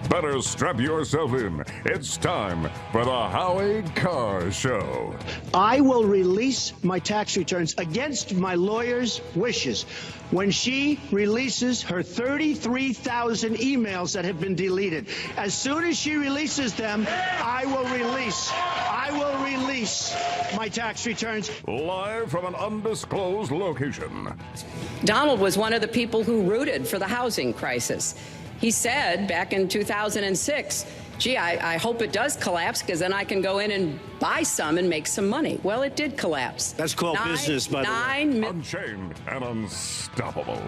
Better strap yourself in. It's time for the Howie Carr Show. I will release my tax returns against my lawyer's wishes when she releases her 33,000 emails that have been deleted. As soon as she releases them, I will release my tax returns. Live from an undisclosed location. Donald was one of the people who rooted for the housing crisis. He said back in 2006, gee, I hope it does collapse because then I can go in and buy some and make some money. Well, it did collapse. That's called business, by the way. Unchained and unstoppable.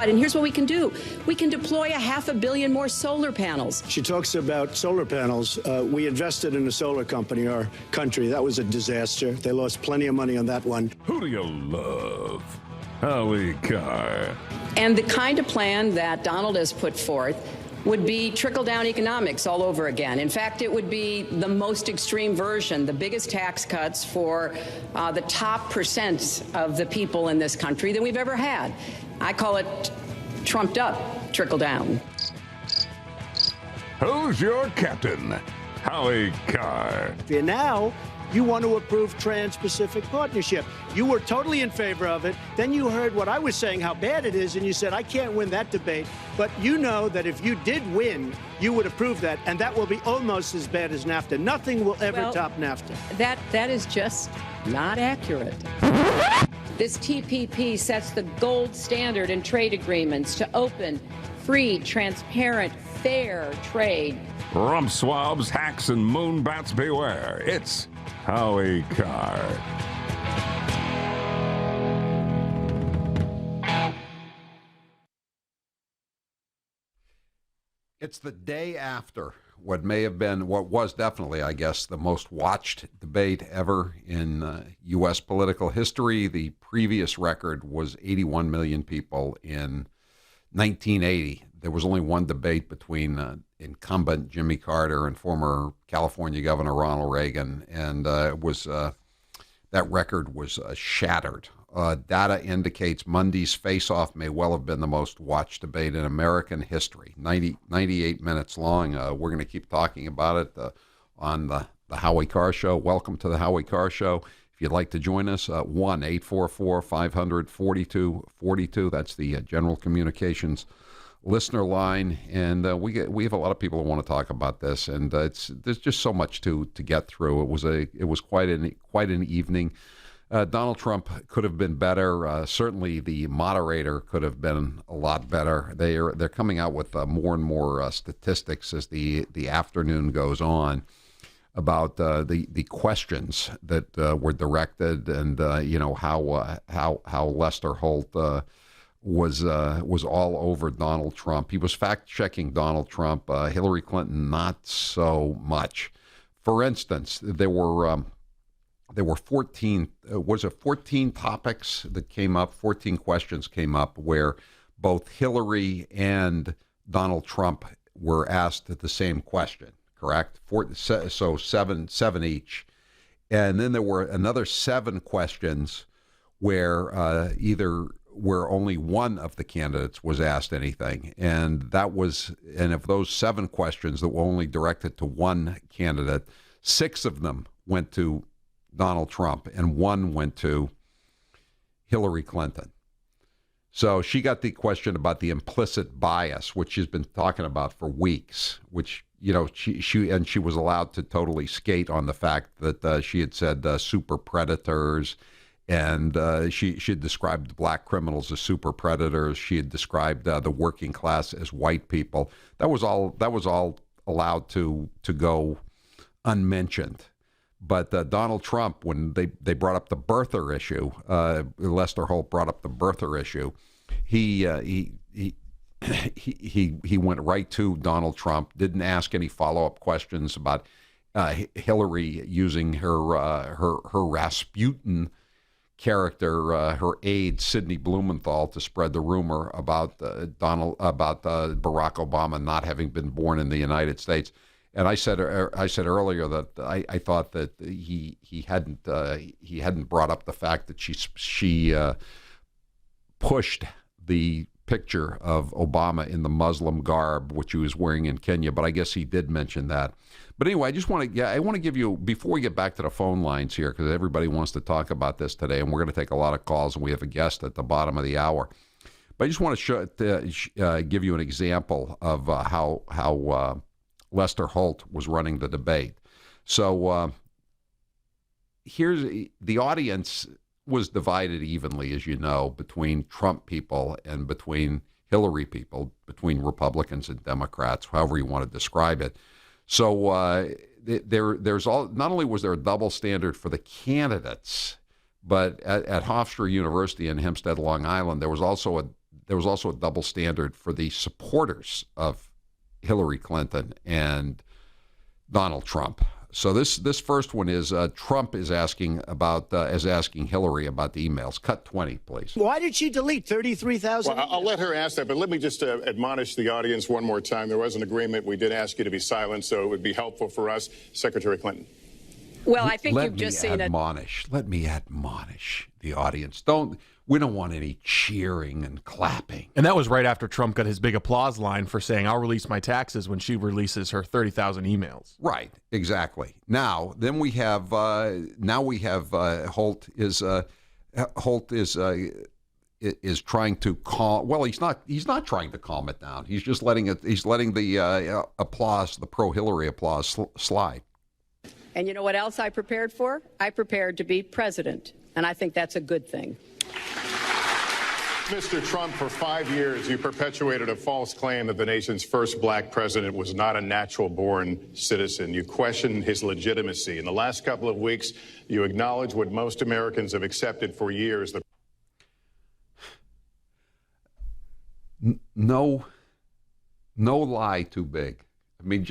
And here's what we can do. We can deploy 500 million more solar panels. She talks about solar panels. We invested in a solar company, our country. That was a disaster. They lost plenty of money on that one. Who do you love? Howie Carr. And the kind of plan that Donald has put forth would be trickle-down economics all over again. In fact, it would be the most extreme version, the biggest tax cuts for the top percent of the people in this country that we've ever had. I call it trumped up trickle-down. Who's your captain? Howie Carr. And now you want to approve Trans-Pacific Partnership. You were totally in favor of it. Then you heard what I was saying, how bad it is, and you said, I can't win that debate. But you know that if you did win, you would approve that, and that will be almost as bad as NAFTA. Nothing will ever top NAFTA. That is just not accurate. This TPP sets the gold standard in trade agreements to open, free, transparent, fair trade. Rump swabs, hacks, and moonbats beware. It's Howie Carr. It's the day after what may have been, what was definitely, I guess, the most watched debate ever in U.S. political history. The previous record was 81 million people in 1980. There was only one debate between incumbent Jimmy Carter and former California Governor Ronald Reagan, and that record was shattered. Data indicates Monday's face-off may well have been the most watched debate in American history, 98 minutes long. We're going to keep talking about it on the Howie Carr Show. Welcome to the Howie Carr Show. If you'd like to join us, 1-844-500-4242. That's the General Communications listener line, and we have a lot of people who want to talk about this, and there's just so much to get through. It was quite an evening. Donald Trump could have been better. Certainly, the moderator could have been a lot better. They're coming out with more and more statistics as the afternoon goes on about the questions that were directed, and how Lester Holt was all over Donald Trump. He was fact-checking Donald Trump. Hillary Clinton, not so much. For instance, there were 14 topics that came up, 14 questions came up where both Hillary and Donald Trump were asked the same question, correct? So seven each. And then there were another 7 questions where where only one of the candidates was asked anything. And of those 7 questions that were only directed to one candidate, 6 of them went to Donald Trump and 1 went to Hillary Clinton. So she got the question about the implicit bias, which she's been talking about for weeks, which, she was allowed to totally skate on the fact that she had said super predators. And she had described black criminals as super predators. She had described the working class as white people. That was all allowed to go unmentioned. But Donald Trump, when they brought up the birther issue, Lester Holt brought up the birther issue. He went right to Donald Trump. Didn't ask any follow-up questions about Hillary using her Rasputin character, her aide Sidney Blumenthal, to spread the rumor about Barack Obama not having been born in the United States. And I said earlier that I thought that he hadn't brought up the fact that she pushed the picture of Obama in the Muslim garb, which he was wearing in Kenya. But I guess he did mention that. But anyway, I want to give you, before we get back to the phone lines here, because everybody wants to talk about this today, and we're going to take a lot of calls, and we have a guest at the bottom of the hour. But I just want to give you an example of how Lester Holt was running the debate. So here's the audience was divided evenly, as you know, between Trump people and between Hillary people, between Republicans and Democrats, however you want to describe it. So there's not only was there a double standard for the candidates, but at Hofstra University in Hempstead, Long Island, there was also a double standard for the supporters of Hillary Clinton and Donald Trump. So this first one is Trump is asking Hillary about the emails. Cut 20, please. Why did she delete 33,000? Well, I'll let her ask that, but let me just admonish the audience one more time. There was an agreement. We did ask you to be silent, so it would be helpful for us. Secretary Clinton. Well, I think you've just seen it. Let me admonish the audience. We don't want any cheering and clapping. And that was right after Trump got his big applause line for saying, "I'll release my taxes" when she releases her 30,000 emails. Right, exactly. Now, then we have Holt is trying to calm. Well, he's not trying to calm it down. He's just letting the applause, the pro-Hillary applause, slide. And you know what else I prepared for? I prepared to be president, and I think that's a good thing. Mr. Trump, for 5 years, you perpetuated a false claim that the nation's first black president was not a natural-born citizen. You questioned his legitimacy. In the last couple of weeks, you acknowledged what most Americans have accepted for years. No lie too big. I mean,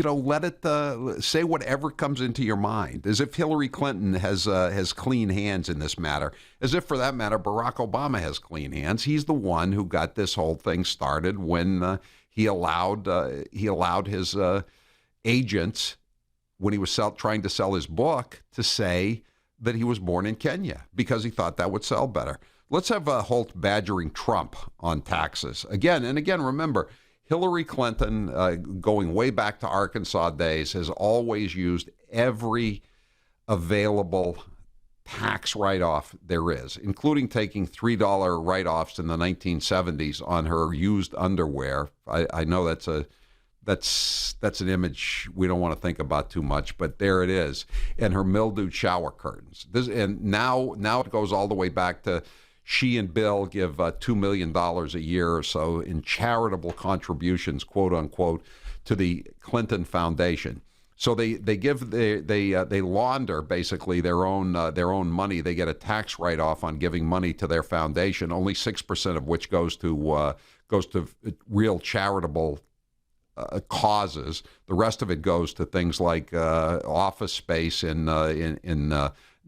let it say whatever comes into your mind, as if Hillary Clinton has clean hands in this matter, as if, for that matter, Barack Obama has clean hands. He's the one who got this whole thing started when he allowed his agents, when he was trying to sell his book, to say that he was born in Kenya because he thought that would sell better. Let's have Holt badgering Trump on taxes again and again. Remember, Hillary Clinton, going way back to Arkansas days, has always used every available tax write-off there is, including taking $3 write-offs in the 1970s on her used underwear. I know that's an image we don't want to think about too much, but there it is. And her mildewed shower curtains. And now it goes all the way back to she and Bill give $2 million a year or so in charitable contributions, quote unquote, to the Clinton Foundation. So they launder basically their own money. They get a tax write-off on giving money to their foundation, only 6% of which goes to real charitable causes. The rest of it goes to things like office space in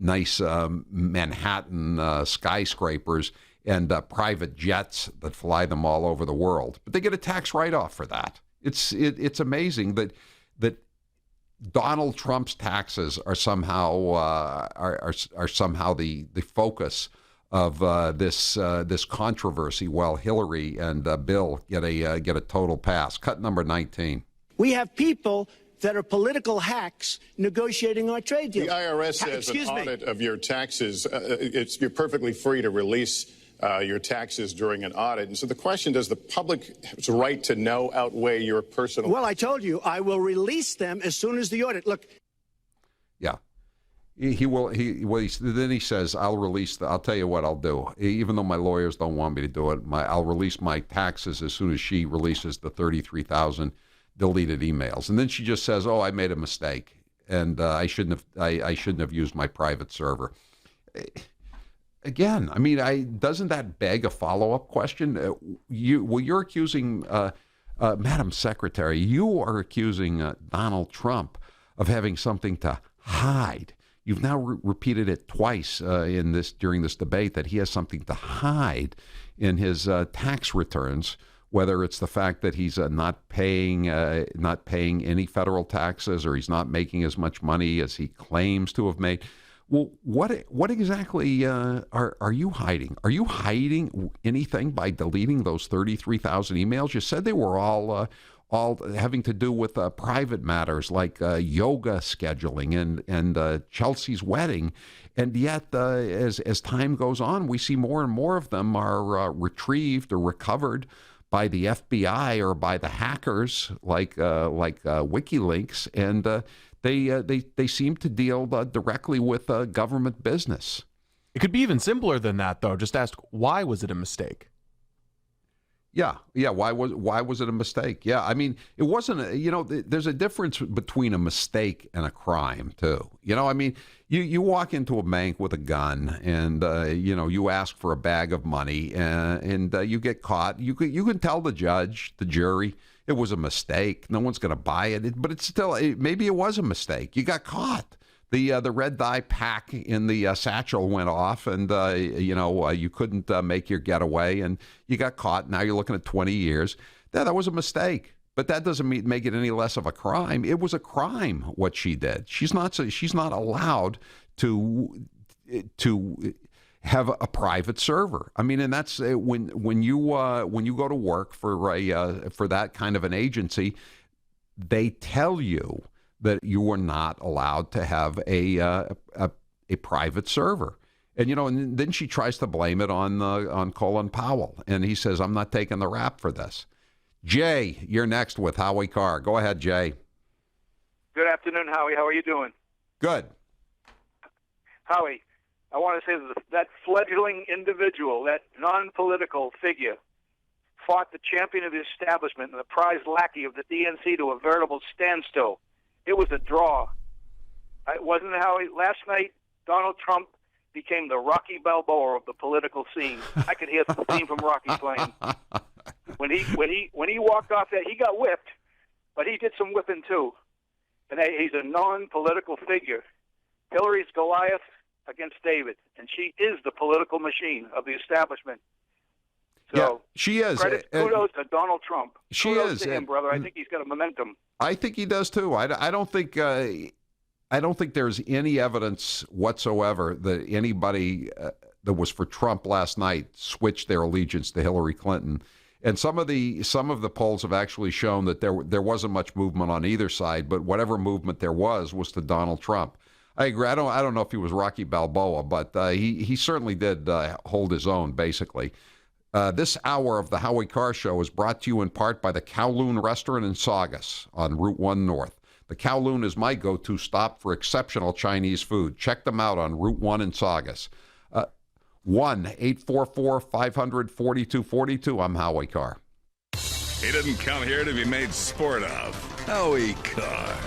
nice Manhattan skyscrapers and private jets that fly them all over the world. But they get a tax write-off for that. It's amazing that Donald Trump's taxes are somehow somehow the focus of this controversy, while Hillary and Bill get a total pass. Cut number 19. We have people that are political hacks negotiating our trade deals. The IRS says an audit of your taxes, you're perfectly free to release your taxes during an audit. And so the question, does the public's right to know outweigh your personal? Well, I told you, I will release them as soon as the audit. Look. Yeah. He will. Then he says, I'll tell you what I'll do. Even though my lawyers don't want me to do it, I'll release my taxes as soon as she releases the 33,000 deleted emails. And then she just says, "Oh, I made a mistake, and I shouldn't have used my private server." Again, I mean, doesn't that beg a follow-up question? You're accusing, Madam Secretary, you are accusing Donald Trump of having something to hide. You've now repeated it twice during this debate that he has something to hide in his tax returns, whether it's the fact that he's not paying any federal taxes, or he's not making as much money as he claims to have made. Well, what exactly are you hiding? Are you hiding anything by deleting those 33,000 emails? You said they were all having to do with private matters like yoga scheduling and Chelsea's wedding, and yet as time goes on, we see more and more of them are retrieved or recovered by the FBI or by the hackers like WikiLeaks, and they seem to deal directly with government business. It could be even simpler than that, though. Just ask, why was it a mistake? Yeah. Why was it a mistake? Yeah, I mean, it wasn't. There's a difference between a mistake and a crime too. I mean, you walk into a bank with a gun and you ask for a bag of money and you get caught. You can tell the judge, the jury, it was a mistake. No one's going to buy it, but it's still maybe it was a mistake. You got caught. The red dye pack in the satchel went off, and you couldn't make your getaway, and you got caught. Now you're looking at 20 years. That was a mistake, but that doesn't make it any less of a crime. It was a crime what she did. She's not allowed to have a private server. I mean, and that's when you go to work for that kind of an agency, they tell you that you are not allowed to have a private server. And then she tries to blame it on Colin Powell, and he says, "I'm not taking the rap for this." Jay, you're next with Howie Carr. Go ahead, Jay. Good afternoon, Howie. How are you doing? Good. Howie, I want to say that fledgling individual, that non-political figure, fought the champion of the establishment and the prize lackey of the DNC to a veritable standstill. It was a draw. It wasn't how last night Donald Trump became the Rocky Balboa of the political scene. I could hear the theme from Rocky playing. When he walked off that, he got whipped, but he did some whipping too. And he's a non-political figure. Hillary's Goliath against David, and she is the political machine of the establishment. So yeah, she is. Kudos to Donald Trump. Kudos to him, brother. I think he's got a momentum. I think he does too. I don't think there's any evidence whatsoever that anybody that was for Trump last night switched their allegiance to Hillary Clinton. And some of the polls have actually shown that there wasn't much movement on either side, but whatever movement there was to Donald Trump. I agree. I don't know if he was Rocky Balboa, but he certainly did hold his own, basically. This hour of the Howie Carr Show is brought to you in part by the Kowloon Restaurant in Saugus on Route 1 North. The Kowloon is my go-to stop for exceptional Chinese food. Check them out on Route 1 in Saugus. 1-844-500-4242. I'm Howie Carr. He didn't come here to be made sport of. Howie Carr.